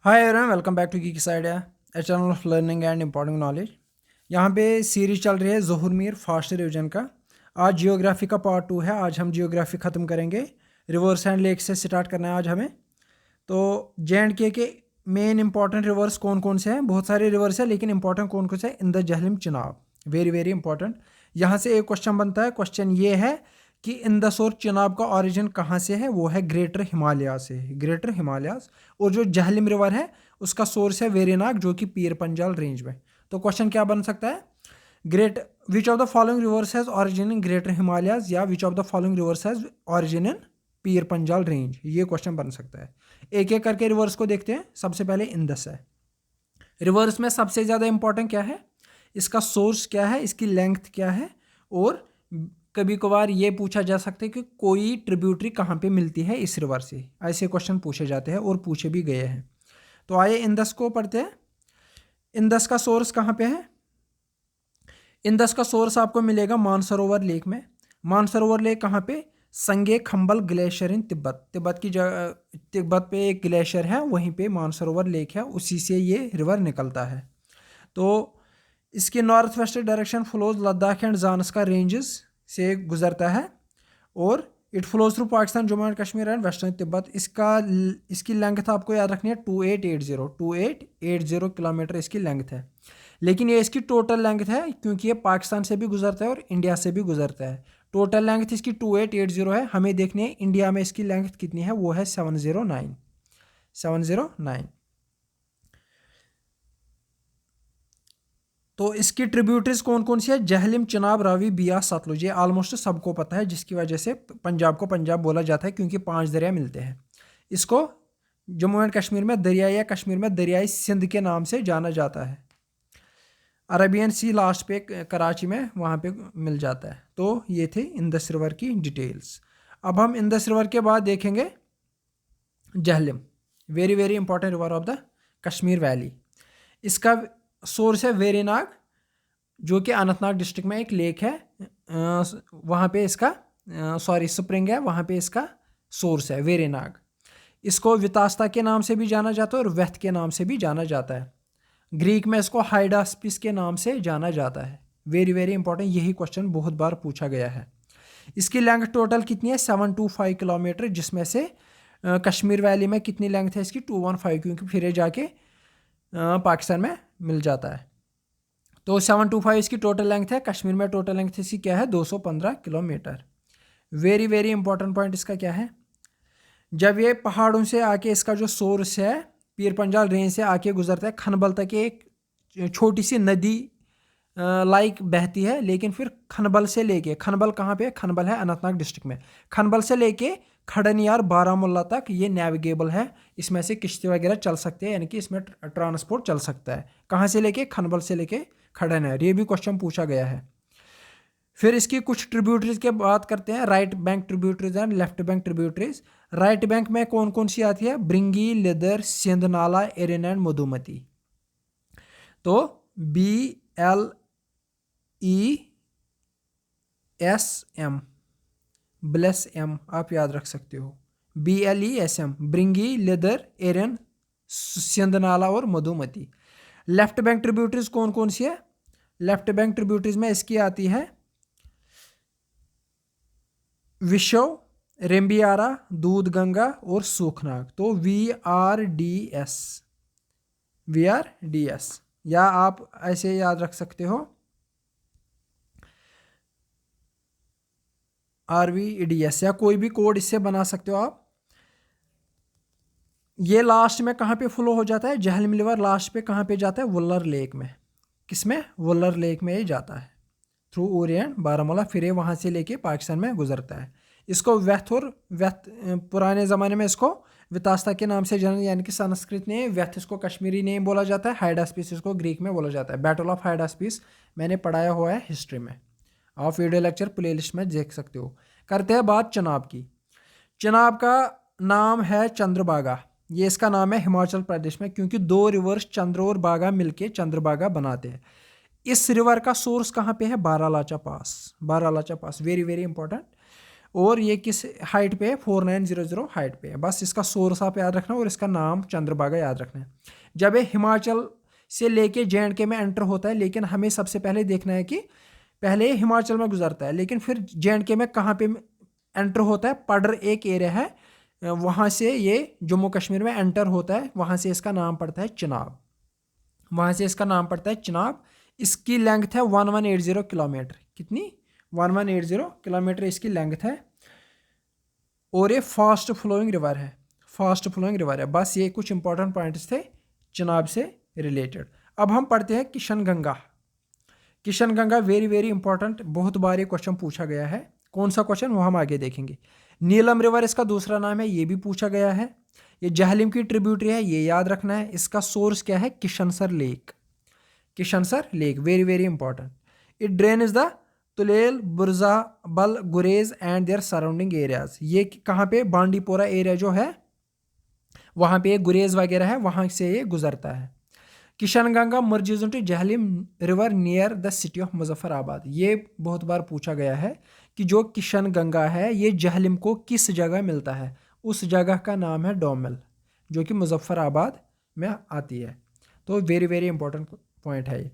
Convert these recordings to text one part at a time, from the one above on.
Hi everyone, welcome back to Geek Side a channel of learning and important knowledge. यहाँ पे series चल रही है ज़ोहर मीर फास्ट रिवीजन का। आज जियोग्राफी का पार्ट 2 है। आज हम जियोग्राफी ख़त्म करेंगे। रिवर्स एंड लेक से स्टार्ट करना है आज हमें। तो जे के मेन इंपॉर्टेंट रिवर्स कौन कौन से हैं? बहुत सारे रिवर्स हैं, लेकिन इंपॉर्टेंट कौन कौन से हैं? इंद Jhelum Chenab, very very important. यहाँ से एक क्वेश्चन बनता है। क्वेश्चन ये है कि इंदस और चिनाब का ओरिजिन कहाँ से है? वो है ग्रेटर हिमालय से, ग्रेटर हिमालयाज। और जो जहलम रिवर है उसका सोर्स है वेरीनाग, जो कि पीर पंजाल रेंज में। तो क्वेश्चन क्या बन सकता है? Great which of the following rivers has origin in greater Himalayas, या which of the following rivers has origin in Pir Panjal range. ये क्वेश्चन बन सकता है। एक एक करके रिवर्स को देखते हैं। सबसे पहले इंदस है। रिवर्स में सबसे ज़्यादा इंपॉर्टेंट क्या है? इसका सोर्स क्या है, इसकी लेंथ क्या है, और कभी कभार ये पूछा जा सकता है कि कोई ट्रिब्यूटरी कहाँ पे मिलती है इस रिवर से। ऐसे क्वेश्चन पूछे जाते हैं और पूछे भी गए हैं। तो आइए इंदस को पढ़ते हैं। इंदस का सोर्स कहाँ पे है? इंदस का सोर्स आपको मिलेगा मानसरोवर लेक में। मानसरोवर लेक कहाँ पे? संगे खंबल ग्लेशियर इन तिब्बत। तिब्बत की जगह, तिब्बत पे एक ग्लेशियर है, वहीं पे मानसरोवर लेक है, उसी से ये रिवर निकलता है। तो इसकी north west direction flows Ladakh and Zanskar ranges से गुजरता है, और it flows through Pakistan, Jammu and Kashmir and western Tibet. इसकी लेंथ आपको याद रखनी है 2880 किलोमीटर इसकी लेंथ है। लेकिन ये इसकी टोटल लेंथ है, क्योंकि ये पाकिस्तान से भी गुजरता है और इंडिया से भी गुजरता है। टोटल लेंथ इसकी 2880 है। हमें देखनी है इंडिया में इसकी लेंथ कितनी है, वो है 709। तो इसकी ट्रिब्यूटरीज कौन कौन सी है? जहलम, चिनाब, रावी, बियास, सतलुज। ये ऑलमोस्ट सबको पता है, जिसकी वजह से पंजाब को पंजाब बोला जाता है, क्योंकि 5 दरिया मिलते हैं। इसको जम्मू एंड कश्मीर में दरिया, या कश्मीर में दरियाई सिंध के नाम से जाना जाता है। अरेबियन सी लास्ट पे कराची में वहाँ पे मिल जाता है। तो ये थे इंदस रिवर की डिटेल्स। अब हम इंदस रिवर के बाद देखेंगे Jhelum, very very important river of the Kashmir valley. इसका सोर्स है वेरीनाग, जो कि अनंतनाग डिस्ट्रिक्ट में एक लेक है। वहाँ पे इसका स्प्रिंग है, वहाँ पे इसका सोर्स है वेरीनाग। इसको वितास्ता के नाम से भी जाना जाता है और वेथ के नाम से भी जाना जाता है। ग्रीक में इसको हाइडास्पिस के नाम से जाना जाता है। वेरी वेरी इंपॉर्टेंट, यही क्वेश्चन बहुत बार पूछा गया है। इसकी लेंथ टोटल कितनी है? 725 किलोमीटर, जिसमें से कश्मीर वैली में कितनी लेंथ है इसकी? 215, क्योंकि फिर ये जाके पाकिस्तान में मिल जाता है। तो 725 इसकी टोटल लेंथ है। कश्मीर में टोटल लेंथ इसकी क्या है? 215 kilometre. Very very important point इसका क्या है? जब ये पहाड़ों से आके, इसका जो सोर्स है पीर पंजाल रेंज से आके गुजरता है, खनबल तक एक छोटी सी नदी लाइक बहती है। लेकिन फिर खनबल से लेके, खनबल कहाँ पे है? खनबल है अनंतनाग डिस्ट्रिक्ट में। खनबल से लेके खड़नियार, बारामुल्ला तक ये नेविगेबल है। इसमें से किश्ती वगैरह चल सकते हैं, यानी कि इसमें ट्रांसपोर्ट चल सकता है। कहाँ से लेके? खनबल से लेके खड़नियार। ये भी क्वेश्चन पूछा गया है। फिर इसकी कुछ ट्रिब्यूटरीज के बात करते हैं। Right bank tributaries and left bank tributaries. Right bank में कौन कौन सी आती है? ब्रिंगी, लिदर, सिंध नाला, एरिन एंड मधुमती। तो BLESM, ब्लेस एम आप याद रख सकते हो। BLESM, ब्रिंगी, लिदर, एरिन, सिंध नाला और मधुमती। लेफ्ट बैंक ट्रिब्यूटरीज कौन कौन सी है? लेफ्ट बैंक ट्रिब्यूटरीज में इसकी आती है विशव, रेम्बियारा, दूध गंगा और सूखनाग। तो VRDS, या आप ऐसे याद रख सकते हो RVDS, या कोई भी कोड इससे बना सकते हो आप। ये लास्ट में कहाँ पे फ्लो हो जाता है? जहलम रिवर लास्ट पे कहाँ पे जाता है? वुलर लेक में। किसमें? वुलर लेक में ये जाता है थ्रू उरी एंड बारामूला। फिर ये वहाँ से लेके पाकिस्तान में गुजरता है। इसको वेथ पुराने ज़माने में इसको वितास्ता के नाम से जाना, यानी कि संस्कृत ने वेथ, इसको कश्मीरी नेम बोला जाता है। हाइडास्पिस इसको ग्रीक में बोला जाता है। बैटल ऑफ हाइडास्पिस मैंने पढ़ाया हुआ है हिस्ट्री में, आप वीडियो लेक्चर प्लेलिस्ट में देख सकते हो। करते हैं बात चिनाब की। चिनाब का नाम है चंद्रभागा। ये इसका नाम है हिमाचल प्रदेश में, क्योंकि 2 रिवर्स चंद्र और बागा मिलके चंद्रभागा बनाते हैं। इस रिवर का सोर्स कहाँ पे है? बारालाचा पास, बारालाचा पास, वेरी वेरी इंपॉर्टेंट। और ये किस हाइट पे है, 4900 हाइट पे है। बस इसका सोर्स आप याद रखना और इसका नाम चंद्रभागा याद रखना है। जब ये हिमाचल से लेके JNK में एंटर होता है, लेकिन हमें सबसे पहले देखना है कि पहले हिमाचल में गुजरता है, लेकिन फिर JNK में कहाँ पे एंटर होता है, पडर एक एरिया है, वहाँ से ये जम्मू कश्मीर में एंटर होता है, वहाँ से इसका नाम पड़ता है चिनाब, वहाँ से इसका नाम पड़ता है चिनाब। इसकी लेंथ है 1180 किलोमीटर। कितनी? 1180 किलोमीटर इसकी लेंथ है और ये फास्ट फ्लोइंग रिवर है, फास्ट फ्लोइंग रिवर है। बस ये कुछ इंपॉर्टेंट पॉइंट्स थे चिनाब से रिलेटेड। अब हम पढ़ते हैं Kishan Ganga. Kishan Ganga very very important, बहुत बार ये क्वेश्चन पूछा गया है। कौन सा क्वेश्चन वो हम आगे देखेंगे। नीलम रिवर इसका दूसरा नाम है, ये भी पूछा गया है। ये जहलिम की ट्रिब्यूटरी है, ये याद रखना है। इसका सोर्स क्या है? Kishansar lake, Kishansar lake, very very important. It drain is the Tulail, Burza, Bal, Gurez and their surrounding areas. ये कहाँ पे? बांडीपोरा एरिया जो है वहाँ पे गुरेज वगैरह है, वहाँ से ये गुजरता है। Kishan Ganga merges into Jhelum river near the city of Muzaffarabad. ये बहुत बार पूछा गया है कि जो किशन गंगा है ये जहलिम को किस जगह मिलता है। उस जगह का नाम है डोमल, जो कि मुजफ्फराबाद में आती है। तो वेरी वेरी इंपॉर्टेंट पॉइंट है ये।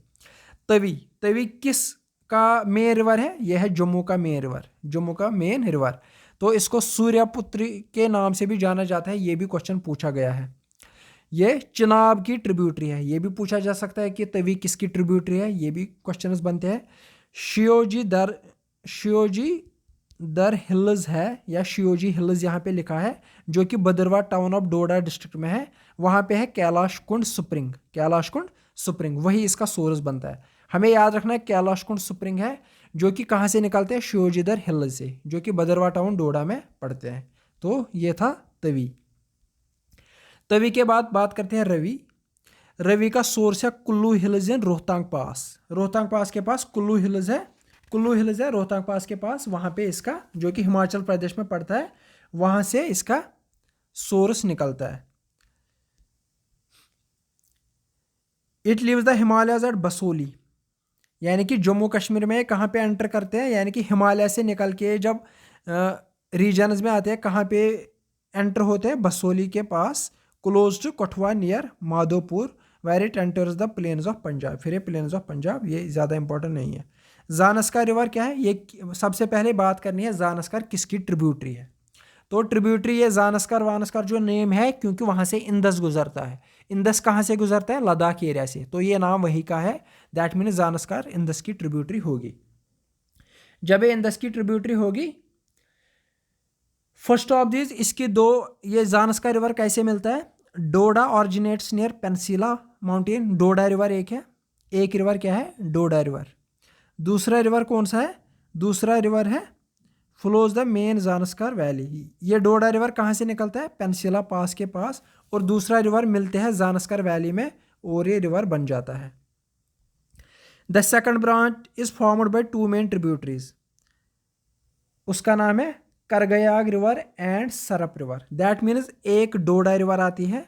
तवी, तवी किस का मेन रिवर है? यह है जम्मू का मेन रिवर, जम्मू का मेन रिवर। तो इसको सूर्यपुत्री के नाम से भी जाना जाता है, ये भी क्वेश्चन पूछा गया है। ये चिनाब की ट्रिब्यूटरी है, ये भी पूछा जा सकता है कि तवी किसकी ट्रिब्यूटरी है, ये भी क्वेश्चंस बनते हैं। शियोजी दर हिल्स है, या शियोजी हिल्स यहाँ पे लिखा है, जो कि Bhadarwah town of Doda district में है। वहाँ पे है कैलाश कुंड स्प्रिंग, कैलाश कुंड स्प्रिंग, वही इसका सोर्स बनता है। हमें याद रखना है कैलाश कुंड स्प्रिंग है, जो कि कहाँ से निकलते हैं? शियोजी दर हिल्स से, जो कि भद्रवाह टाउन डोडा में पड़ते हैं। तो ये था तवी। तवी के बाद बात करते हैं रवि। रवि का सोर्स है कुल्लू हिल्स इन रोहतांग पास। रोहतांग पास के पास कुल्लू हिल्स है, कुल्लू हिल्स है रोहतांग पास के पास, वहाँ पे इसका, जो कि हिमाचल प्रदेश में पड़ता है, वहाँ से इसका सोर्स निकलता है। It leaves the Himalayas at Basohli, यानी कि जम्मू कश्मीर में कहाँ पे एंटर करते हैं, यानी कि हिमालय से निकल के जब रीजन्स में आते हैं, कहाँ पे एंटर होते हैं? बसोली के पास, close to Kathua near Madhopur, where it enters the plains of Punjab. फिर ये प्लेन्स ऑफ पंजाब, ये ज़्यादा इंपॉर्टेंट नहीं है। जानस्कर रिवर क्या है? ये सबसे पहले बात करनी है, जानस्कर किसकी ट्रिब्यूटरी है। तो ट्रिब्यूटरी ये जानस्कर वानस्कर जो नेम है, क्योंकि वहाँ से इंदस गुजरता है। इंदस कहाँ से गुजरता है? लद्दाख एरिया से, तो ये नाम वही का है। दैट मीन्स जानस्कर इंदस की ट्रिब्यूटरी होगी। जब ये इंदस की ट्रिब्यूटरी होगी, फर्स्ट ऑफ दिस, इसकी दो, ये जानस्कर रिवर कैसे मिलता है? डोडा ऑरिजिनेट्स नियर पेंसिला माउंटेन, डोडा रिवर एक है, एक रिवर क्या है? डोडा रिवर। दूसरा रिवर कौन सा है? दूसरा रिवर है फ्लोज द मेन जानस्कर वैली। ये डोडा रिवर कहाँ से निकलता है? पेंसिला पास के पास, और दूसरा रिवर मिलते हैं जानस्कर वैली में, और ये रिवर बन जाता है। The second branch is formed by two main tributaries, उसका नाम है करगयाग रिवर एंड सरप रिवर। दैट मीन्स एक डोडा रिवर आती है,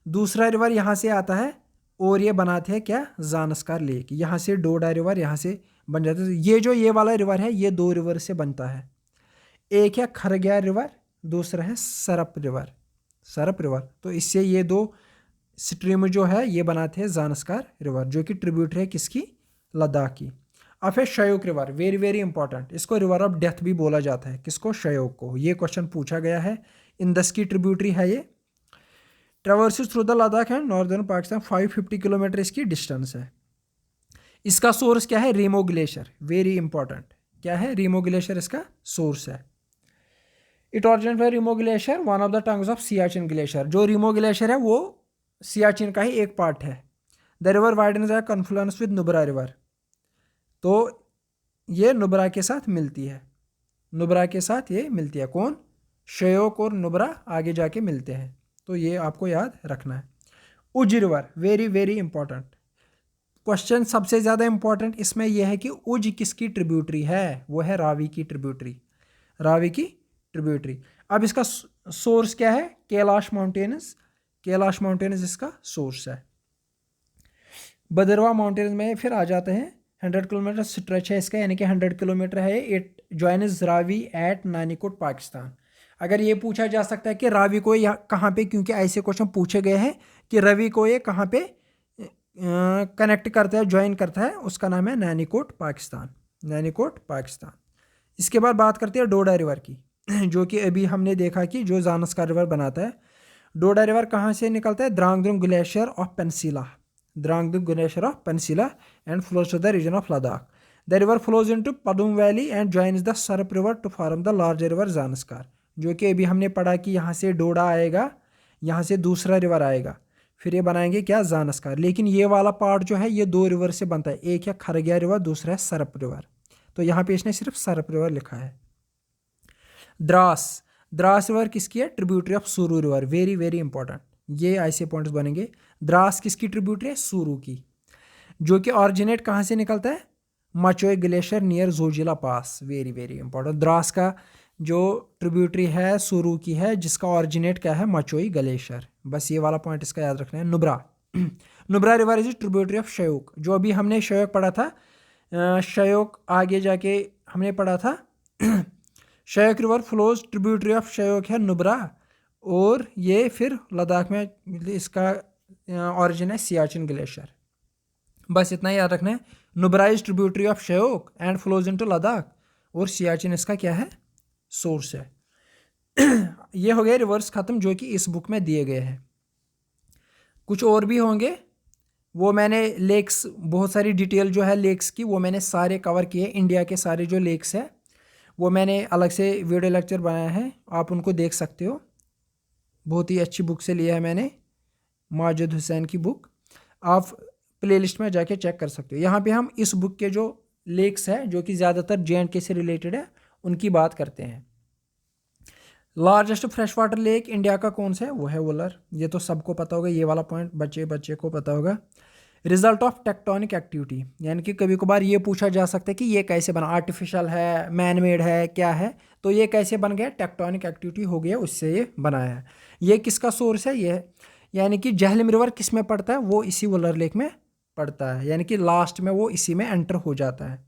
दूसरा रिवर यहाँ से आता है, और ये बनाते हैं क्या? जानस्कर लेक। यहाँ से डोडा रिवर यहाँ से बन जाता है। ये जो ये वाला रिवर है, ये दो रिवर से बनता है। एक है खरगया रिवर, दूसरा है सरप रिवर, सरप रिवर। तो इससे ये दो स्ट्रीम जो है ये बनाते हैं जानस्कर रिवर, जो कि ट्रिब्यूटरी है किसकी? लद्दाख की। अब है शयोक रिवर, वेरी वेरी इंपॉर्टेंट। इसको रिवर ऑफ डेथ भी बोला जाता है। किसको? शयोक को। ये क्वेश्चन पूछा गया है। इंदस की ट्रिब्यूटरी है ये। Traverses through the Ladakh and northern Pakistan, 550 kilometre इसकी डिस्टेंस है। इसका सोर्स क्या है? Rimo glacier, very important. क्या है? रीमो ग्लेशियर इसका सोर्स है। It originate by Rimo glacier, one of the tongues of Siachen glacier. जो रीमो ग्लेशियर है वो सियाचिन का ही एक पार्ट है। The river widens at confluence with Nubra river, तो ये नुब्रा के साथ मिलती है, नुब्रा के साथ ये मिलती है। कौन? शयोक और नुब्रा आगे जाके मिलते हैं, तो ये आपको याद रखना है। उज river, very very important question. सबसे ज़्यादा इंपॉर्टेंट इसमें यह है कि उज किसकी ट्रिब्यूटरी है? वो है रावी की ट्रिब्यूटरी, रावी की ट्रिब्यूटरी। अब इसका सोर्स क्या है? कैलाश माउंटेन्स, कैलाश माउंटेन्स इसका सोर्स है। भद्रवाह माउंटेन्स में फिर आ जाते हैं। 100 किलोमीटर स्ट्रेच है इसका, यानी कि 100 किलोमीटर है। It joins Ravi at Nanikot Pakistan. अगर ये पूछा जा सकता है कि रावी को यहाँ कहाँ पे, क्योंकि ऐसे क्वेश्चन पूछे गए हैं कि रवि को ये कहाँ पे कनेक्ट करता है, ज्वाइन करता है, उसका नाम है नानीकोट पाकिस्तान, नानीकोट पाकिस्तान। इसके बाद बात करते हैं डोडा रिवर की, जो कि अभी हमने देखा कि जो ज़ानस्कार रिवर बनाता है। डोडा रिवर कहाँ से निकलता है? Drangdrung glacier of Pensila, Drangdrung glacier of Pensila and flows to the region of Ladakh. The river flows into Padum valley and joins the Sarap river to form the larger river Zanskar. जो कि अभी हमने पढ़ा कि यहाँ से डोडा आएगा, यहाँ से दूसरा रिवर आएगा, फिर ये बनाएंगे क्या? ज़ानस्कार। लेकिन ये वाला पार्ट जो है ये 2 रिवर से बनता है, एक है खरगिया रिवर, दूसरा है सरप रिवर। तो यहाँ पे इसने सिर्फ सरप रिवर लिखा है। द्रास, द्रास रिवर किसकी है? ट्रिब्यूटरी ऑफ सुरू रिवर। वेरी वेरी इंपॉर्टेंट, ये ऐसे पॉइंट्स बनेंगे। द्रास किसकी ट्रिब्यूटरी है? सुरू की। जो कि ऑरिजिनेट कहाँ से निकलता है? Machoi glacier near Zojila pass. Very very important. Drass का जो ट्रिब्यूटरी है सुरू की है, जिसका ऑरिजिनेट क्या है? मचोई ग्लेशियर। बस ये वाला पॉइंट इसका याद रखना है। Nubra, Nubra river is tributary of Shyok. जो अभी हमने शयोक पढ़ा था, शयोक आगे जाके हमने पढ़ा था शयोक रिवर फ्लोज, ट्रिब्यूटरी ऑफ शयोक है नुब्रा, और ये फिर लद्दाख में इसका ऑरिजिन है सियाचिन ग्लेशियर। बस इतना याद रखना है। Nubra is tributary of Shyok and flows into Ladakh, और सियाचिन इसका क्या है? सोर्स है। ये हो गए रिवर्स खत्म जो कि इस बुक में दिए गए हैं। कुछ और भी होंगे, वो मैंने लेक्स, बहुत सारी डिटेल जो है लेक्स की वो मैंने सारे कवर किए। इंडिया के सारे जो लेक्स है वो मैंने अलग से वीडियो लेक्चर बनाया है, आप उनको देख सकते हो। बहुत ही अच्छी बुक से लिया है मैंने, माजिद हुसैन की बुक। आप प्लेलिस्ट में जाके चेक कर सकते हो। यहाँ पे हम इस बुक के जो लेक्स है जो कि ज़्यादातर JNK से रिलेटेड है उनकी बात करते हैं। Largest fresh water lake India का कौन सा है? वो है वुलर। ये तो सबको पता होगा, ये वाला पॉइंट बच्चे बच्चे को पता होगा। रिजल्ट ऑफ टेक्टोनिक एक्टिविटी, यानी कि कभी कभार ये पूछा जा सकता है कि ये कैसे बना, आर्टिफिशियल है, मैन मेड है, क्या है? तो ये कैसे बन गया? टेक्टोनिक एक्टिविटी हो गया, उससे ये बनाया है। ये किसका सोर्स है? ये यानी कि झेलम रिवर किस में पड़ता है? वो इसी वुलर लेक में पड़ता है, यानी कि लास्ट में वो इसी में एंटर हो जाता है।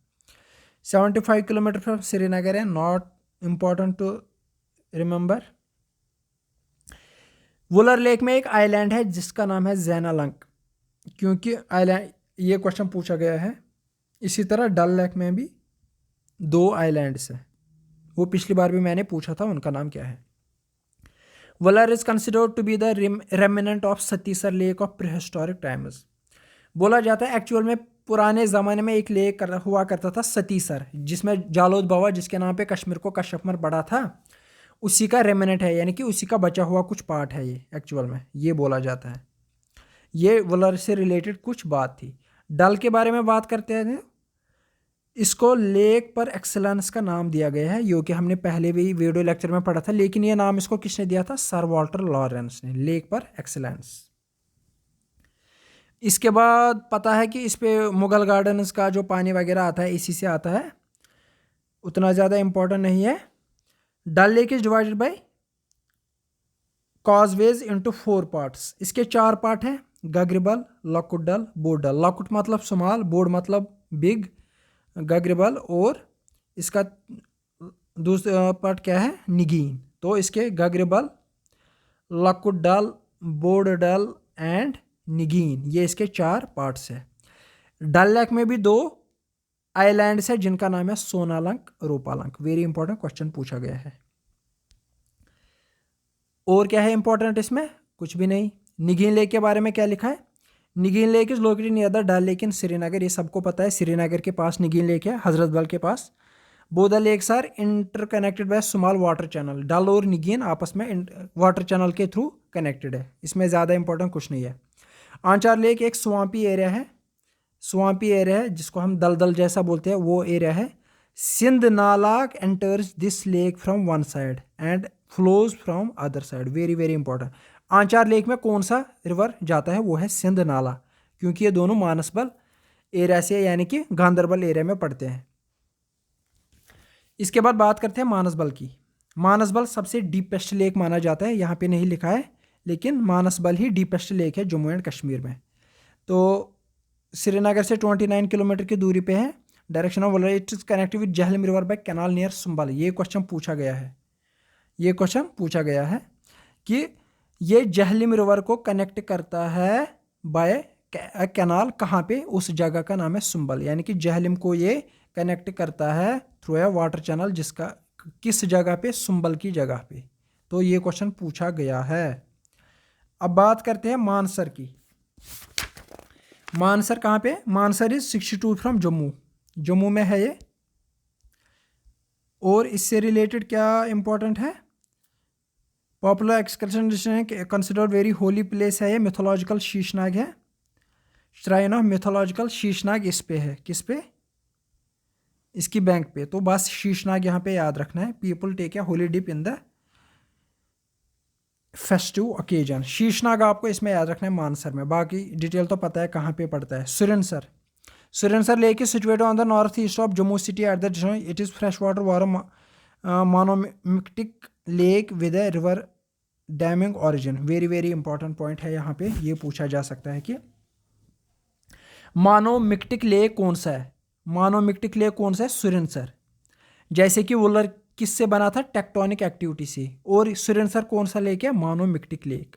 75 किलोमीटर फ्रॉम श्रीनगर है, not important to remember. Wular lake में एक आइलैंड है जिसका नाम है ज़ेनालंक, क्योंकि आइलैंड ये क्वेश्चन पूछा गया है। इसी तरह डल लेक में भी 2 आइलैंड्स हैं, वो पिछली बार भी मैंने पूछा था, उनका नाम क्या है? Wular is considered to be the remnant of Satisar lake of prehistoric times. बोला जाता है एक्चुअल में पुराने ज़माने में एक लेक हुआ करता था सतीसर, जिसमें जालोद बाबा जिसके नाम पे कश्मीर को कश्यपमर पड़ा था, उसी का रेमिनेंट है, यानी कि उसी का बचा हुआ कुछ पार्ट है ये एक्चुअल में, ये बोला जाता है। ये वुलर से रिलेटेड कुछ बात थी। डल के बारे में बात करते हैं। इसको लेक पर एक्सेलेंस का नाम दिया गया है, जो कि हमने पहले भी वीडियो लेक्चर में पढ़ा था, लेकिन ये नाम इसको किसने दिया था? सर वाल्टर लॉरेंस ने, लेक पर एक्सेलेंस। इसके बाद पता है कि इस पे मुगल गार्डन्स का जो पानी वगैरह आता है इसी से आता है, उतना ज़्यादा इम्पोर्टेंट नहीं है। Dal lake is divided by causeways into 4 parts. इसके 4 पार्ट हैं, गगरिबल, लकुडल, बोडल। लकुट मतलब स्मॉल, बोड मतलब बिग, गगरिबल, और इसका दूसरा पार्ट क्या है? निगीन। तो इसके गगरिबल, लकुडल, बोडल एंड निगीन, ये इसके 4 पार्ट्स है। डल लेक में भी 2 आइलैंड्स है जिनका नाम है सोनालंक, रूपालंक। वेरी इंपॉर्टेंट क्वेश्चन पूछा गया है। और क्या है इंपॉर्टेंट इसमें? कुछ भी नहीं। निगीन लेक के बारे में क्या लिखा है? Nigeen lake is located near the Dal lake in Srinagar. ये सबको पता है, श्रीनगर के पास निगीन लेक है, हजरत बल के पास। Both the lakes are interconnected by small water channel. Dal और निगीन आपस में वाटर चैनल के थ्रू कनेक्टेड है। इसमें ज़्यादा इंपॉर्टेंट कुछ नहीं है। आंचार लेक एक स्वाम्पी एरिया है, स्वाम्पी एरिया है जिसको हम दलदल जैसा बोलते हैं, वो एरिया है। Sindh nallah enters this lake from one side and flows from other side. Very very important. Anchar lake में कौन सा रिवर जाता है? वो है सिंध नाला, क्योंकि ये दोनों मानसबल एरिया से यानी कि गांधरबल एरिया में पड़ते हैं। इसके बाद बात करते हैं मानसबल की। मानसबल सबसे डीपेस्ट लेक माना जाता है, यहाँ पे नहीं लिखा है लेकिन मानसबल ही डीपेस्ट लेक है जम्मू एंड कश्मीर में। तो श्रीनगर से 29 किलोमीटर की दूरी पे है। Direction of Wular it is connected with Jhelum river by canal near Sumbal. ये क्वेश्चन पूछा गया है, ये क्वेश्चन पूछा गया है कि ये जहलम रिवर को कनेक्ट करता है बाय कैनाल, कहाँ पे, उस जगह का नाम है सुंबल। यानी कि जहलम को ये कनेक्ट करता है थ्रू ए वाटर चैनल, जिसका किस जगह पे, सुंबल की जगह पे। तो ये क्वेश्चन पूछा गया है। अब बात करते हैं मानसर की। मानसर कहाँ पे, मानसर इज 62 फ्रॉम जम्मू, जम्मू में है ये। और इससे रिलेटेड क्या इंपॉर्टेंट है, popular excursion destination, considered very holy place है ये, मिथोलॉजिकल शीशनाग है, श्राइन ऑफ मिथोलॉजिकल शीशनाग इस पे है, किस पे, इसकी बैंक पे। तो बस शीशनाग यहाँ पे याद रखना है। People take a holy dip in the festive occasion. Sheshnag आपको इसमें याद रखना है मानसर में, बाकी डिटेल तो पता है कहाँ पे पड़ता है। Surinsar, Surinsar lake is situated on the north east of Jammu city at the it is fresh water monomictic lake with a river damming origin. Very very important point है यहाँ पे, ये पूछा जा सकता है कि मोनोमिक्टिक लेक कौन सा है, मोनोमिक्टिक लेक कौन सा है, सुरनसर। जैसे कि वुलर किससे बना था, टेक्टोनिक एक्टिविटी से, और सुरनसर कौन सा लेक है, मोनोमिक्टिक लेक।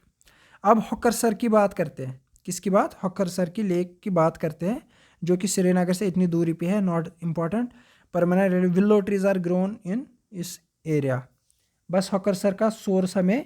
अब हक्करसर की बात करते हैं, किसकी बात, हक्करसर की लेक की बात करते हैं, जो कि श्रीनगर से इतनी दूरी पे है, not important. Permanent willow trees are grown in इस एरिया। बस हक्करसर का सोर्स हमें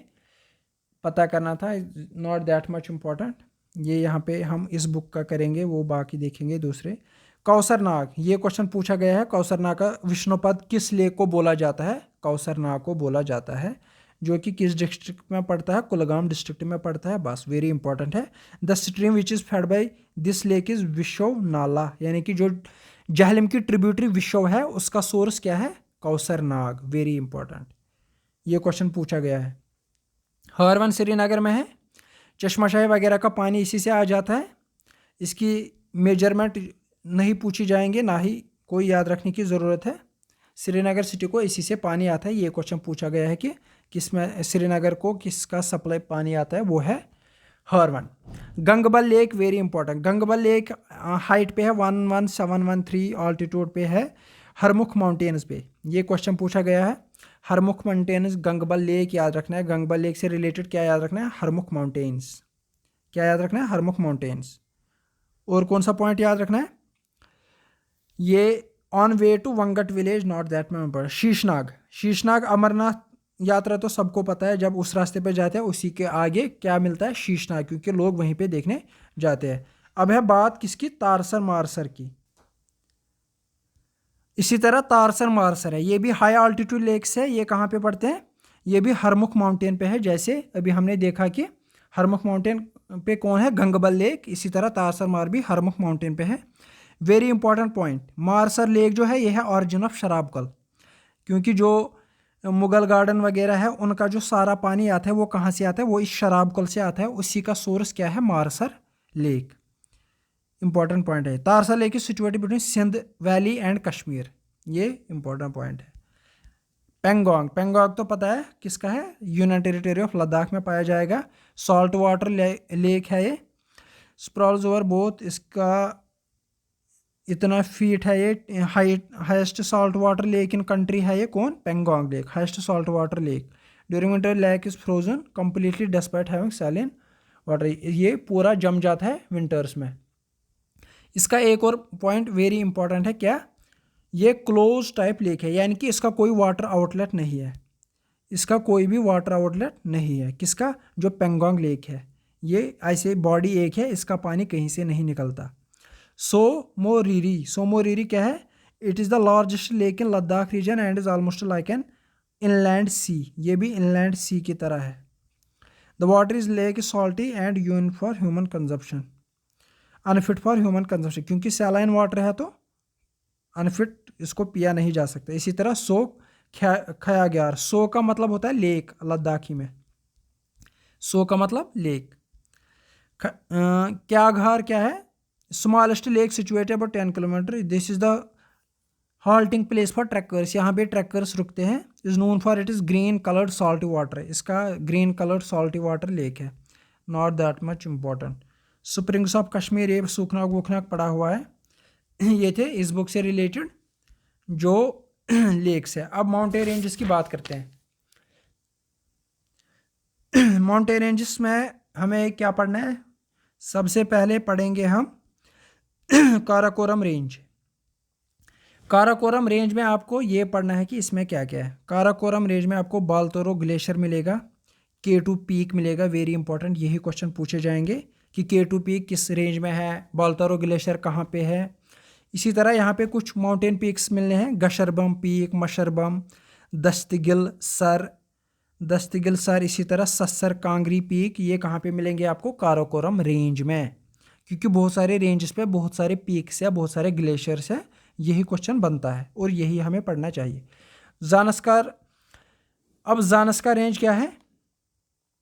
पता करना था, नॉट दैट मच इम्पॉर्टेंट। ये यहाँ पे हम इस बुक का करेंगे, वो बाकी देखेंगे दूसरे। कौसरनाग, ये क्वेश्चन पूछा गया है, कौसरनाग का विष्णुपद किस लेक को बोला जाता है, कौसरनाग को बोला जाता है, जो कि किस डिस्ट्रिक्ट में पड़ता है, कुलगाम डिस्ट्रिक्ट में पड़ता है। बस वेरी इंपॉर्टेंट है। The stream which is fed by this lake is विशव नाला, यानी कि जो जहलम की ट्रिब्यूटरी विशव है उसका सोर्स क्या है, कौसरनाग। वेरी इंपॉर्टेंट, ये क्वेश्चन पूछा गया है। हरवन श्रीनगर में है, चश्माशाही वगैरह का पानी इसी से आ जाता है। इसकी मेजरमेंट नहीं पूछी जाएंगे, ना ही कोई याद रखने की ज़रूरत है। श्रीनगर सिटी को इसी से पानी आता है। ये क्वेश्चन पूछा गया है कि किसमें श्रीनगर को किसका सप्लाई पानी आता है, वो है Harvan. Gangbal lake very important, Gangbal lake height पे है 11713, ऑल्टीट्यूड पे है हरमुख माउंटेन्स पे। ये क्वेश्चन पूछा गया है। हरमुख माउंटेन्स, गंगबल लेक याद रखना है। गंगबल लेक से रिलेटेड क्या याद रखना है, हरमुख माउंटेन्स। क्या याद रखना है, हरमुख माउंटेन्स। और कौन सा पॉइंट याद रखना है, ये on way to Wangat village, not that में इम्पोर्टेंट। शीशनाग, शीशनाग अमरनाथ यात्रा तो सबको पता है, जब उस रास्ते पे जाते हैं उसी के आगे क्या मिलता है, शीशनाग, क्योंकि लोग वहीं पे देखने जाते हैं। अब है बात किसकी, तारसर मारसर की। इसी तरह तारसर मारसर है, ये भी हाई आल्टीट्यूड लेक्स है। ये कहाँ पे पड़ते हैं, ये भी हरमुख माउंटेन पे है। जैसे अभी हमने देखा कि हरमुख माउंटेन पे कौन है, गंगबल लेक, इसी तरह तारसर मार भी हरमुख माउंटेन पे है। Very important point, Marsar lake जो है, यह है ऑरिजिन ऑफ शराबकल, क्योंकि जो मुगल गार्डन वगैरह है उनका जो सारा पानी आता है वो कहाँ से आता है, वो इस शराबकल से आता है। उसी का सोर्स क्या है, मारसर लेक। इंपॉर्टेंट पॉइंट है। Tarsar lake is situated between Sindh valley and Kashmir, ये इंपॉर्टेंट पॉइंट है। पेंगोंग, पेंगोंग तो पता है किसका है, यूनियन टेरिटरी ऑफ लद्दाख में पाया जाएगा। सॉल्ट वाटर लेक है ये, स्प्रॉल्स ओवर बोथ, इसका इतना फीट है ये, highest salt water lake in country है ये, कौन, Pangong lake, highest salt water lake. During winter lake is frozen completely despite having saline water, ये पूरा जम जाता है विंटर्स में। इसका एक और पॉइंट वेरी इंपॉर्टेंट है, क्या, ये क्लोज टाइप लेक है, यानी कि इसका कोई वाटर आउटलेट नहीं है, इसका कोई भी वाटर आउटलेट नहीं है। किसका, जो पेंगोंग लेक है, ये ऐसे बॉडी एक है, इसका पानी कहीं से नहीं निकलता। सोमोरिरी, सोमोरिरी क्या है, it is the largest lake in Ladakh region and is almost like an inland sea, ये भी इनलैंड सी की तरह है। The water is lake is salty and un for human consumption, unfit for human consumption, क्योंकि saline water है तो unfit, इसको पिया नहीं जा सकता। इसी तरह सो खयाग्यार, सो का मतलब होता है लेक लद्दाखी में, सो का मतलब लेक। क्याघार क्या है, smallest lake situated about 10 kilometre, this is the halting place for trekkers, यहाँ पे ट्रैकर्स रुकते हैं। Is known for it is green coloured salty water, इसका green coloured salty water lake है, not that much important. Springs of Kashmir, ये सूखनाग वूखनाग पड़ा हुआ है। ये थे इस बुक से रिलेटेड जो लेक्स है। अब माउंटेन रेंजेस की बात करते हैं। माउंटेन रेंजेस में हमें क्या पढ़ना है? सबसे पहले पढ़ेंगे हम काराकोरम रेंज। काराकोरम रेंज में आपको ये पढ़ना है कि इसमें क्या क्या है। काराकोरम रेंज में आपको बाल्तोरो ग्लेशियर मिलेगा, K2 पीक मिलेगा, वेरी इंपॉर्टेंट, यही क्वेश्चन पूछे जाएंगे कि K2 पीक किस रेंज में है, बाल्तोरो ग्लेशियर कहाँ पे है। इसी तरह यहाँ पे कुछ माउंटेन पीक्स मिलने हैं, गशरबम पीक, मशरबम, दस्तगिल सर, इसी तरह सस्सर कांगरी पीक, ये कहाँ पे मिलेंगे आपको? काराकोरम रेंज में, क्योंकि बहुत सारे रेंजेस पे बहुत सारे पीक्स है, बहुत सारे ग्लेशियर्स है, यही क्वेश्चन बनता है और यही हमें पढ़ना चाहिए। ज़ानस्कार, अब ज़ानस्कार रेंज क्या है?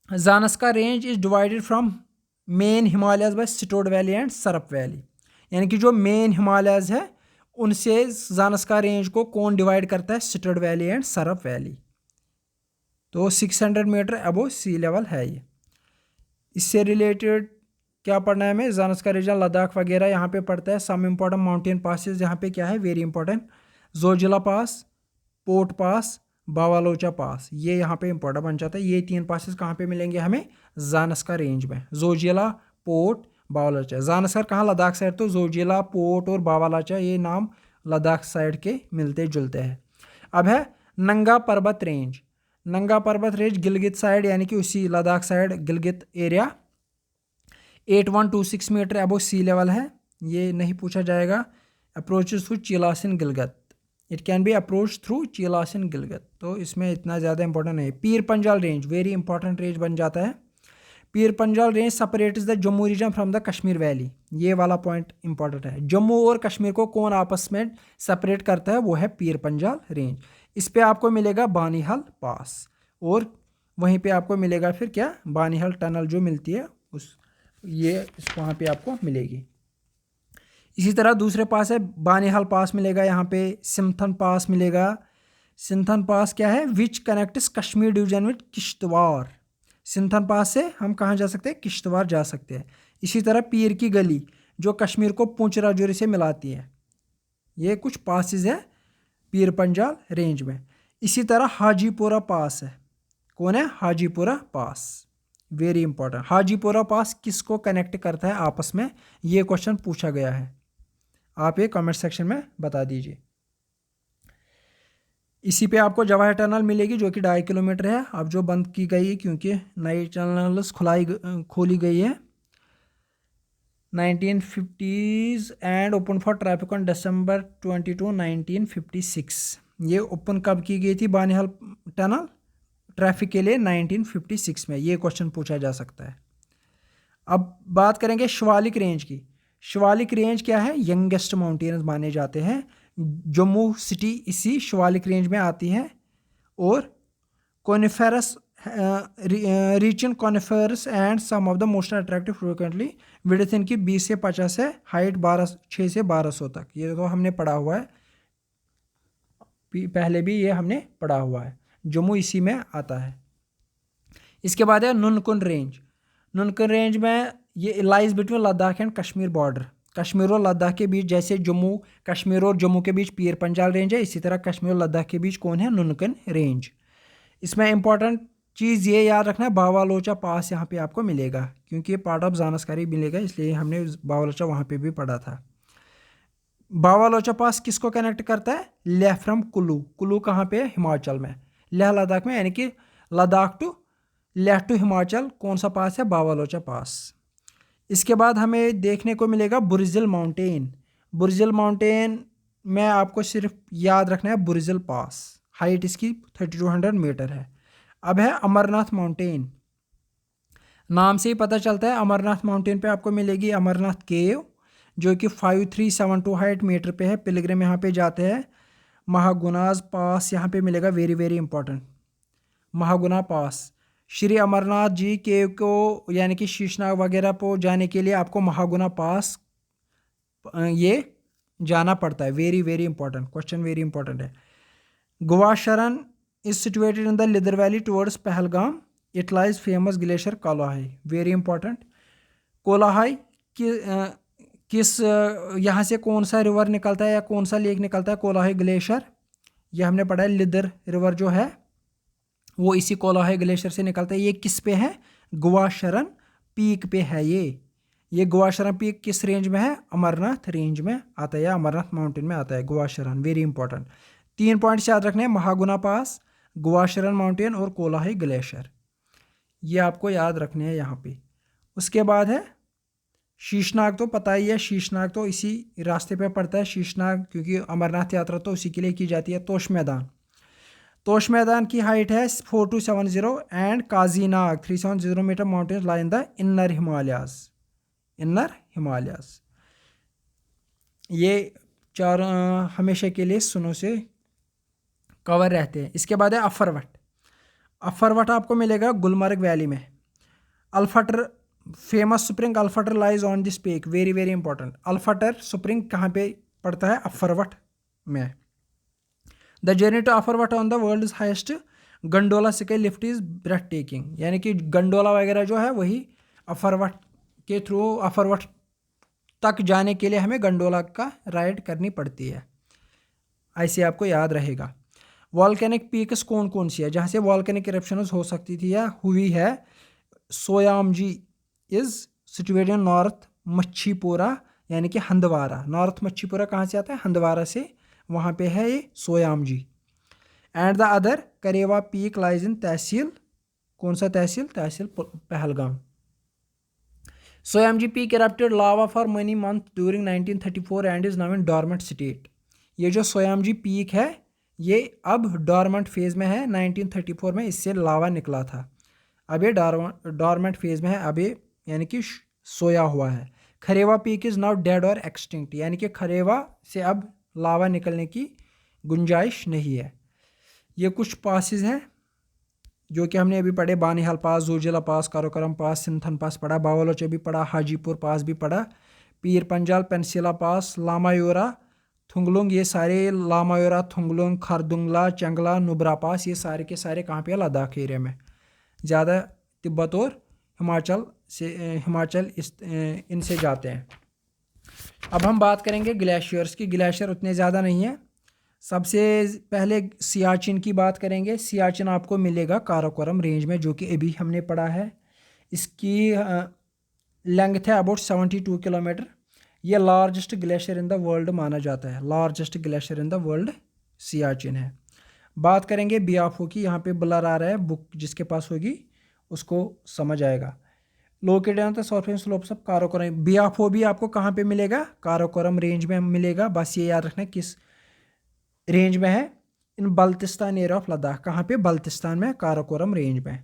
Zanskar range is divided from main Himalayas by Stod valley and Sarap valley, यानी कि जो मेन हिमालयस है उनसे ज़ानस्कार रेंज को कौन डिवाइड करता है? Stood valley and Sarap valley. तो 600 मीटर अबो सी लेवल है ये। इससे रिलेटेड क्या पढ़ना है हमें? ज़ानस्कार रीजन, लद्दाख वगैरह यहाँ पे पढ़ता है। सम इम्पॉर्टेंट माउंटेन पासेस यहाँ पे क्या है? वेरी इंपॉर्टेंट, जोजिला पास, पोर्ट पास, बावालोचा पास, ये यहाँ पे इंपॉर्टेंट बन जाता है। ये 3 पासेस कहाँ पे मिलेंगे हमें? ज़ानस्कार रेंज में, जोजिला, पोर्ट, बावालोचा। ज़ानस्कार कहाँ? लद्दाख साइड, तो जोजिला, पोर्ट और बावालोचा ये नाम लद्दाख साइड के मिलते जुलते हैं। अब है नंगा पर्वत रेंज। नंगा पर्वत रेंज गिलगित साइड, यानी कि उसी Ladakh side Gilgit area, 8126 metre above sea level है, ये नहीं पूछा जाएगा। Approaches through Chilas in Gilgit, it can be approach through Chilas in Gilgit, तो इसमें इतना ज़्यादा इंपॉर्टेंट नहीं। Pir Panjal range very important range बन जाता है। Pir Panjal range separates the Jammu region from the Kashmir valley, ये वाला पॉइंट इंपॉर्टेंट है। जम्मू और कश्मीर को कौन आपस में सेपरेट करता है? वो है पीर पंजाल रेंज। इस पे आपको मिलेगा बानीहाल पास, और वहीं पे आपको मिलेगा फिर क्या? बानीहाल टनल जो मिलती है उस, ये वहाँ पे आपको मिलेगी। इसी तरह दूसरे पास है बानीहाल पास मिलेगा, यहाँ पे सिमथन पास मिलेगा। सिंथन पास क्या है? Which connects Kashmir division with Kishtwar. Sinthan pass से हम कहाँ जा सकते हैं? किश्तवाड़ जा सकते हैं। इसी तरह पीर की गली जो कश्मीर को पुंछ राजौरी से मिलाती है, ये कुछ पासेस है पीर पंजाल रेंज में। इसी तरह हाजीपुरा पास है, कौन है? हाजीपुरा पास, वेरी इंपॉर्टेंट। हाजीपुरा पास किसको कनेक्ट करता है आपस में? ये क्वेश्चन पूछा गया है, आप ये कमेंट सेक्शन में बता दीजिए। इसी पे आपको जवाहर टनल मिलेगी जो कि 2.5 किलोमीटर है, अब जो बंद की गई है क्योंकि नई टनल्स खोली गई है 1950s and open for traffic on December 22, 1956। ये ओपन कब की गई थी बानीहाल टनल ट्रैफिक के लिए? 1956 में, ये क्वेश्चन पूछा जा सकता है। अब बात करेंगे शिवालिक रेंज की। शिवालिक रेंज क्या है? यंगेस्ट माउंटेन्स माने जाते हैं। जम्मू सिटी इसी शिवालिक रेंज में आती है, और coniferous region coniferous and some of the most attractive frequently, width इनकी 20 से 50 है, हाइट 6 से 1200 तक, ये तो हमने पढ़ा हुआ है, पहले भी ये हमने पढ़ा हुआ है। जम्मू इसी में आता है। इसके बाद है नुनकुन रेंज। नुनकुन रेंज में ये lies between Ladakh and Kashmir border, Kashmir और लद्दाख के बीच, जैसे जम्मू कश्मीर और जम्मू के बीच पीर पंजाल रेंज है, इसी तरह कश्मीर और लद्दाख के बीच कौन है? नुनकुन रेंज। इसमें इंपॉर्टेंट चीज़ ये याद रखना है, बावालोचा पास यहाँ पे आपको मिलेगा, क्योंकि ये पार्ट ऑफ ज़ानस्कारी मिलेगा, इसलिए हमने बावालोचा वहाँ पे भी पढ़ा था। बावालोचा पास किसको कनेक्ट करता है? लेह फ्रॉम कुल्लू। कुल्लू कहाँ पे है? हिमाचल में, लेह लद्दाख में, यानी कि लद्दाख टू लेह टू हिमाचल कौन सा पास है? बावालोचा पास। इसके बाद हमें देखने को मिलेगा बुर्जिल माउंटेन। बुर्जिल माउंटेन में आपको सिर्फ याद रखना है बुर्जिल पास, हाइट इसकी 3200 मीटर है। अब है अमरनाथ माउंटेन। नाम से ही पता चलता है अमरनाथ माउंटेन पे आपको मिलेगी अमरनाथ केव, जो कि 5372 हाइट मीटर पे है। पिलग्रिम यहाँ पे जाते हैं। महागुनाज पास यहाँ पे मिलेगा, वेरी वेरी इंपॉर्टेंट, महागुना पास। श्री अमरनाथ जी केव को, यानी कि शीशनाग वगैरह को जाने के लिए आपको महागुना पास ये जाना पड़ता है, very very important question, very important है। गोवा शरण is situated in the Lidder valley towards Pahalgam, it lies famous glacier Kolahoi, very important. Kolahoi किस यहाँ से कौन सा रिवर निकलता है या कौन सा लेक निकलता है? कोलाहाई ग्लेशियर। ये हमने पढ़ा है। लिदर रिवर जो है वो इसी कोलाहाई ग्लेशियर से निकलता है। ये किस पे है? गुवाशरन पीक पे है ये गुवाशरन पीक किस रेंज में है? अमरनाथ रेंज में आता है या अमरनाथ माउंटेन में आता है गुवाशरन। वेरी इंपॉर्टेंट 3 पॉइंट्स याद रखने हैं, महागुना पास, गुवाशरन माउंटेन और कोलाहाई ग्लेशियर। ये आपको याद रखने हैं यहाँ पे। उसके बाद है शीशनाग, तो पता ही है, शीशनाग तो इसी रास्ते पे पड़ता है शीशनाग, क्योंकि अमरनाथ यात्रा तो उसी के लिए की जाती है। तोश मैदान, तोश मैदान की हाइट है 4270 and Kazinag 370 metre mountains lie in the inner Himalayas. ये चार हमेशा के लिए स्नो से कवर रहते हैं। इसके बाद है अफरवट। अफरवट आपको मिलेगा गुलमर्ग वैली में। Alpather famous spring Alpather lies on this peak. Very very important. Alpather spring कहाँ पे पड़ता है? अफरवट में। The journey to Affarwat on the world highest gondola ski lift is breathtaking. यानी कि गंडोला वगैरह जो है वही अफरवट के थ्रू अफरवट तक जाने के लिए हमें गंडोला का राइड करनी पड़ती है। ऐसे आपको याद रहेगा। वॉल्केनिक पीक्स कौन कौन सी है जहाँ से वॉल्केनिक इरप्शंस हो सकती थी या हुई है? सोयामजी इज सिचुएटेड इन नॉर्थ मच्छीपुरा, यानी कि हंदवारा। नॉर्थ मच्छीपुरा कहाँ से आता है? हंदवारा से, वहाँ पे है ये Soyamji. And the other Karewa peak lies in tehsil, कौन सा tehsil? Tehsil Pahalgam. Soyamji peak erupted lava for many months during 1934 and is now in dormant state। ये जो सोयामजी पीक है ये अब डॉर्मेंट फेज में है। 1934 में इससे लावा निकला था, अब ये डॉर्मेंट फेज में है, अब ये यानी कि सोया हुआ है। खरेवा पीक इज नाउ डेड और एक्सटिंक्ट, यानी कि खरेवा से अब लावा निकलने की गुंजाइश नहीं है। ये कुछ पासेस हैं जो कि हमने अभी पढ़े। बानीहाल पास, जोजिला पास, कारोकोरम पास, सिंथन पास पढ़ा, बावलोच भी पढ़ा, हाजीपुर पास भी पढ़ा, पीर पंजाल, पेंसिला पास, लामायोरा, थुंगलुंग, ये सारे लामायोरा, थुंगलुंग, खरदुंगला, चंगला, नुब्रा पास, ये सारे के सारे कहाँ पे है? लद्दाख एरिया में। ज़्यादा तिब्बत और हिमाचल इनसे जाते हैं। अब हम बात करेंगे ग्लेशियर्स की। ग्लेशियर उतने ज़्यादा नहीं है। सबसे पहले सियाचिन की बात करेंगे। सियाचिन आपको मिलेगा काराकोरम रेंज में, जो कि अभी हमने पढ़ा है। इसकी लेंथ है अबाउट 72 किलोमीटर। ये largest glacier in the world माना जाता है। Largest glacier in the world Siachen है। बात करेंगे बियाफो की। यहाँ पे ब्लर आ रहा है, बुक जिसके पास होगी उसको समझ आएगा। Located on the surface slopes of Karakoram. Biafo भी आपको कहाँ पे मिलेगा? काराकोरम रेंज में मिलेगा। बस ये याद रखना किस रेंज में है? इन बल्तिस्तान एरिया ऑफ लद्दाख। कहाँ पे? बल्तिस्तान में, काराकोरम रेंज में।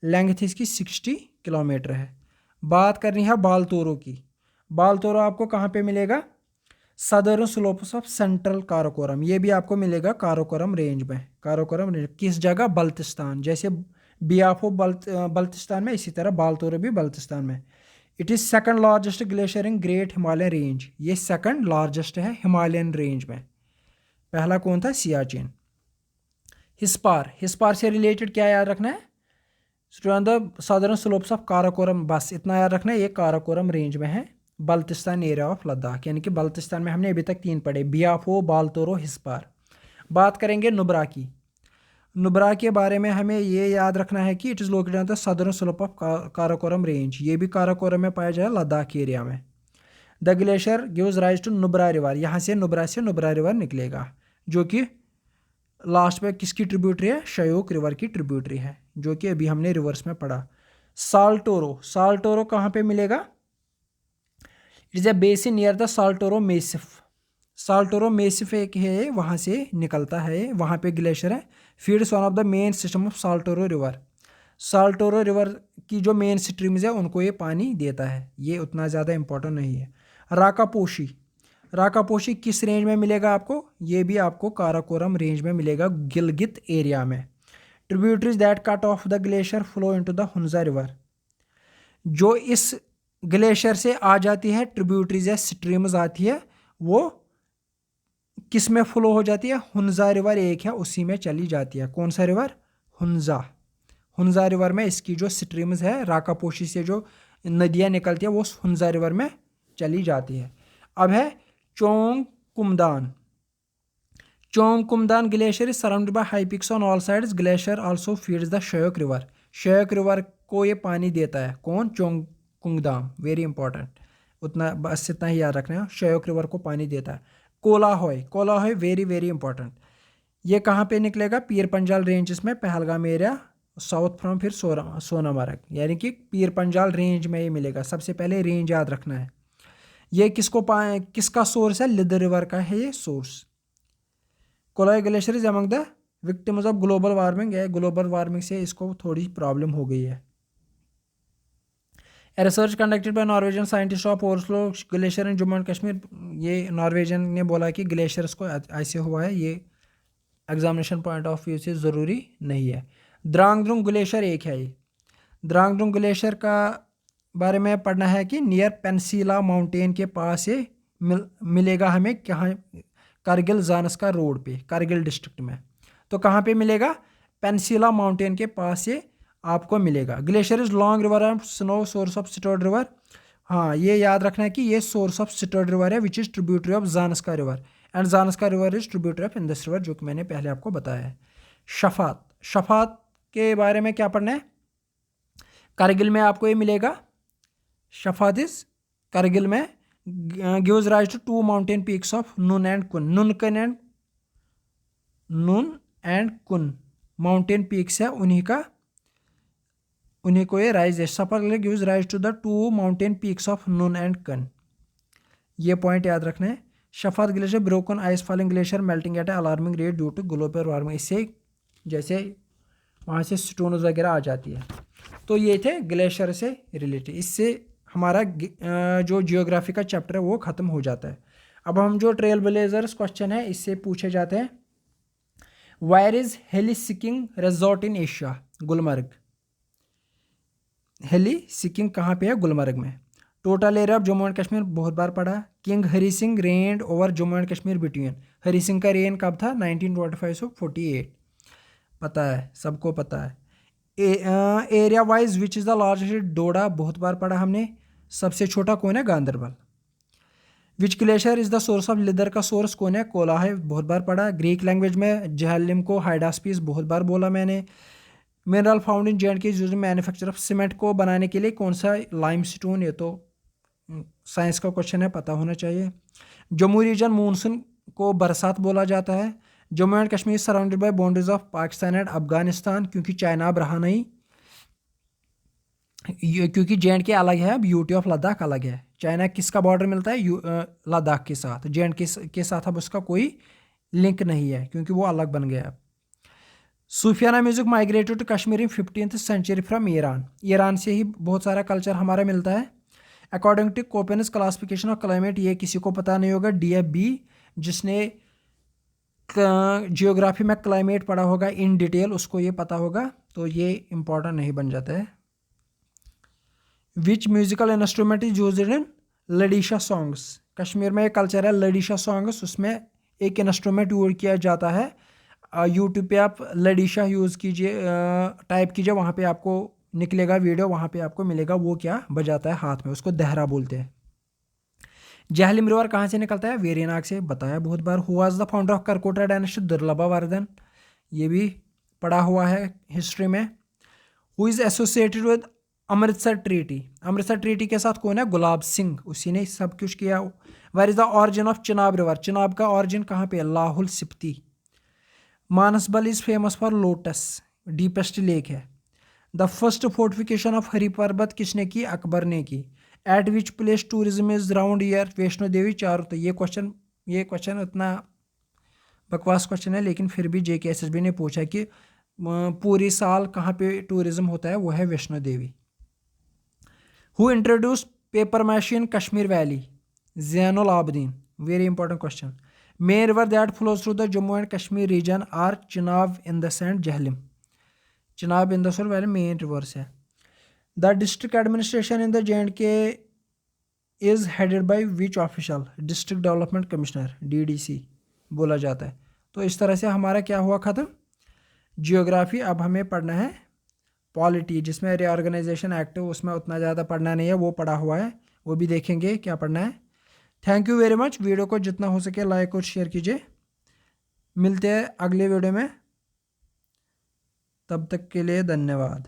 लेंथ इसकी 60 किलोमीटर है। बात करनी है बालतोरो की। बालतोरो आपको कहाँ पे मिलेगा? Southern slopes of central Karakoram. ये भी आपको मिलेगा काराकोरम रेंज में। काराकोरम रेंज किस जगह? बल्तिस्तान। जैसे बियाफो बल्तिस्तान में, इसी तरह बालतोरो भी बल्तिस्तान में। It is second largest glacier in great Himalayan range. ये सेकंड लार्जेस्ट है हिमालयन रेंज में। पहला कौन था? सियाचिन। हिस्पार, हिस्पार से रिलेटेड क्या याद रखना है? सदर्न स्लोप्स ऑफ काराकोरम, बस इतना याद रखना है। ये काराकोरम रेंज में है, बल्तिस्तान एरिया ऑफ लद्दाख। यानी कि बल्तिस्तान में हमने अभी तक 3 पढ़े, बियाफो, बालतोरो, हिस्पार। बात करेंगे नुब्रा की। नुब्रा के बारे में हमें ये याद रखना है कि it is located on the southern slope of Karakoram range. ये भी काराकोरम में पाया जाए, लद्दाख एरिया में। The glacier gives rise to Nubra river. यहाँ से नुब्रा रिवर निकलेगा, जो कि लास्ट में किसकी ट्रिब्यूटरी है? शयोक रिवर की ट्रिब्यूटरी है, जो कि अभी हमने रिवर्स में पढ़ा। साल्टोरो, साल्टोरो कहाँ पे मिलेगा? It is a basin near the Saltoro Massif. Saltoro Massif एक है, वहाँ से निकलता है, वहाँ पे ग्लेशियर है। Feeds one of the main system of Saltoro river. Saltoro river की जो मेन स्ट्रीम्स है उनको ये पानी देता है। ये उतना ज़्यादा इंपॉर्टेंट नहीं है। राकापोशी, राकापोशी किस रेंज में मिलेगा आपको? ये भी आपको काराकोरम रेंज में मिलेगा, गिलगित एरिया में। Tributaries that cut off the glacier flow into the Hunza river. जो इस ग्लेशियर से आ जाती है, ट्रिब्यूटरीज या स्ट्रीम्स आती है, वो किस में फ्लो हो जाती है? हुंजा रिवर एक है, उसी में चली जाती है। कौन सा रिवर? हुंजा। हुंजा रिवर में इसकी जो स्ट्रीम्स है, राकापोशी से जो नदियाँ निकलती है, वो हुंजा रिवर में चली जाती है। अब है चोंगकुमदान। Chomkumdan glacier is surrounded by high peaks on all sides. Glacier also feeds the Shyok River. Shyok River को ये पानी देता है कौन? चोंगकुमदाम। वेरी इंपॉर्टेंट, उतना बस इतना ही याद रखना है। श्योक रिवर को पानी देता है। कोलाहोय, कोलाहोय वेरी वेरी इंपॉर्टेंट। ये कहाँ पे निकलेगा? पीर पंजाल रेंजेस में, पहलगाम एरिया, साउथ फ्रॉम फिर सोनामर्ग, यानी कि पीर पंजाल रेंज में ये मिलेगा। सबसे पहले रेंज याद रखना है। ये किसका सोर्स है? लिदर रिवर का है ये source. Coli glacier is among the victims of global warming है। ग्लोबल वार्मिंग से इसको थोड़ी प्रॉब्लम हो गई है। Research conducted by Norwegian scientist of overflow glacier in Jammu and Kashmir. ये नॉर्वेजियन ने बोला कि ग्लेशियर्स को ऐसे हुआ है। ये एग्जामिनेशन पॉइंट ऑफ व्यू से ज़रूरी नहीं है। द्रांगद्रुंग ग्लेशियर एक है ये। द्रांगद्रुंग ग्लेशियर का बारे में पढ़ना है कि नियर पेंसिला माउंटेन के पास ये मिलेगा हमें। कहाँ? कारगिल जानस्का रोड पे, कारगिल डिस्ट्रिक्ट में। तो कहाँ पे मिलेगा? पेंसिला माउंटेन के पास ये आपको मिलेगा। Glacier is long river and snow source of stirred river. हाँ, ये याद रखना है कि ये सोर्स ऑफ स्टर्ड रिवर है which is tributary of Zanskar river and Zanskar river is tributary of Indus river, जो कि मैंने पहले आपको बताया है। शफात, शफात के बारे में क्या पढ़ना है? कारगिल में आपको ये मिलेगा। शफात इज कारगिल में gives rise to two mountain peaks of Nun and Kun. Nun and Kun mountain peaks है उन्हीं को ये राइज है। सफर gives rise to the two mountain peaks of Nun and Kun। ये पॉइंट याद रखना है। Shafat glacier broken ice falling glacier melting at alarming rate due to global warming. इससे जैसे वहाँ से स्टोन्स वगैरह आ जाती है। तो ये थे ग्लेशियर से रिलेटेड। इससे हमारा जो जियोग्राफी का चैप्टर है वो ख़त्म हो जाता है। अब हम जो ट्रेल ब्लेजर्स क्वेश्चन है इससे पूछे जाते हैं। Where is heliskiing resort in Asia? Gulmarg. Heliskiing कहाँ पे है? गुलमर्ग में। Total area of Jammu and Kashmir बहुत बार पढ़ा। King Hari Singh reigned over Jammu and Kashmir between. Hari Singh का रेन कब था? 1925 से 48। पता है, सबको पता है। Area wise which is the largest? Doda बहुत बार पढ़ा हमने। सबसे छोटा कौन है? Ganderbal. Which glacier is the source of Lidder का सोर्स कौन है? कोला है, बहुत बार पढ़ा। ग्रीक लैंग्वेज में जेहलिम को हाइडास्पीस बहुत बार बोला मैंने। मिनरल फाउंड इन जेएंड के यूज मैन्युफैक्चर ऑफ सीमेंट को बनाने के लिए कौन सा? लाइमस्टोन। ये तो साइंस का क्वेश्चन है, पता होना चाहिए। जम्मू रीजन मानसून को बरसात बोला जाता है। Jammu and Kashmir surrounded by boundaries of Pakistan and Afghanistan, क्योंकि चाइना अब रहा नहीं। क्योंकि जेएंड के अलग है, अब यूटी ऑफ लद्दाख अलग है। चाइना किसका बॉर्डर मिलता है? लद्दाख के साथ। जेएंड के साथ अब उसका कोई लिंक नहीं है क्योंकि वो अलग बन गया। Sufiana music migrated to Kashmir in 15th century from Iran. Iran से ही बहुत सारा कल्चर हमारा मिलता है। According to Koppen's classification of climate, ये किसी को पता नहीं होगा। DFB जिसने जियोग्राफी में क्लाइमेट पढ़ा होगा इन डिटेल, उसको ये पता होगा, तो ये इंपॉर्टेंट नहीं बन जाता है। विच musical instrument is used in लडीशा songs? Kashmir में एक कल्चर है लडीशा सॉन्ग्स, उसमें एक इंस्ट्रूमेंट यूज किया जाता है। यूट्यूब पे आप लडीशा यूज़ कीजिए, टाइप कीजिए, वहाँ पे आपको निकलेगा वीडियो, वहाँ पे आपको मिलेगा वो क्या बजाता है हाथ में, उसको दहरा बोलते हैं। जहलिम रिवर कहाँ से निकलता है? वेरीनाग से, बताया बहुत बार। Who was the founder of Karkota dynasty? Durlabha Vardhan, ये भी पढ़ा हुआ है हिस्ट्री में। Who is associated with Amritsar treaty? Amritsar treaty के साथ कौन है? गुलाब सिंह, उसी ने सब कुछ किया। Where is the origin of Chenab river? Chenab का ऑरिजिन कहाँ पे? Lahaul Spiti. Manasbal is famous for lotus, deepest lake है। The first fortification of Hari Parbat किसने की? अकबर ने की। At which place tourism is round year? Vaishno Devi चारों। तो ये क्वेश्चन उतना बकवास क्वेश्चन है, लेकिन फिर भी JKSSB ने पूछा कि पूरी साल कहाँ पे टूरिज्म होता है, वो है Vaishno Devi. Who introduced papier mache in Kashmir valley? Zainul Abidin, very important question. Main river that flows through the Jammu and Kashmir region are Chenab, Indus and Jhelum. Chenab, Indus और वैली मेन रिवर्स है। The district administration in the JNK is headed by which official? District development commissioner, DDC बोला जाता है। तो इस तरह से हमारा क्या हुआ ख़त्म? जियोग्राफी। अब हमें पढ़ना है पॉलिटी, जिसमें रीऑर्गेनाइजेशन एक्ट, उसमें उतना ज़्यादा पढ़ना नहीं है, वो पढ़ा हुआ है, वो भी देखेंगे क्या पढ़ना है। Thank you very much. Video को जितना हो सके लाइक और शेयर कीजिए। मिलते हैं अगले वीडियो में, तब तक के लिए धन्यवाद।